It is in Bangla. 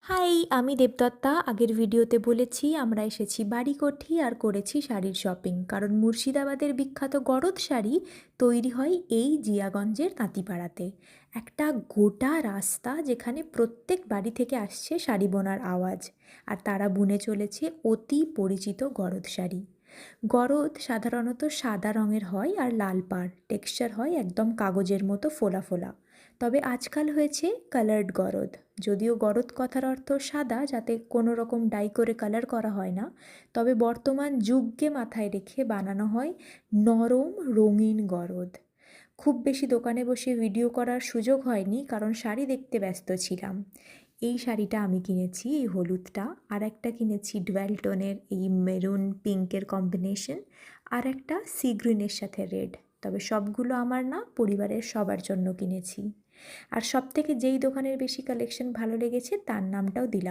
হাই, আমি দেবদত্তা। আগের ভিডিওতে বলেছি আমরা এসেছি বাড়িকঠি আর করেছি শাড়ির শপিং, কারণ মুর্শিদাবাদের বিখ্যাত গড়দ শাড়ি তৈরি হয় এই জিয়াগঞ্জের তাঁতিপাড়াতে। একটা গোটা রাস্তা যেখানে প্রত্যেক বাড়ি থেকে আসছে শাড়ি বোনার আওয়াজ, আর তারা বুনে চলেছে অতি পরিচিত গড়দ শাড়ি। গরদ সাধারণত সাদা রঙের হয় আর লাল পাড়, টেক্সচার হয় একদম কাগজের মতো ফোলা ফোলা। তবে আজকাল হয়েছে কালার্ড গরদ। যদিও গরদ কথার অর্থ সাদা, যাতে কোনো রকম ডাই করে কালার করা হয় না, তবে বর্তমান যুগকে মাথায় রেখে বানানো হয় নরম রঙিন গরদ। খুব বেশি দোকানে বসে ভিডিও করার সুযোগ হয়নি, কারণ শাড়ি দেখতে ব্যস্ত ছিলাম। এই শাড়িটা আমি কিনেছি, এই হলুদটা। আর একটা কিনেছি ডুয়াল টোনের এই মেরুন পিঙ্কের কম্বিনেশন, আর একটা সি গ্রিনের সাথে রেড। তবে সবগুলো আমার না, পরিবারের সবার জন্য কিনেছি। আর সবথেকে যেই দোকানের বেশি কালেকশন ভালো লেগেছে তার নামটাও দিলাম।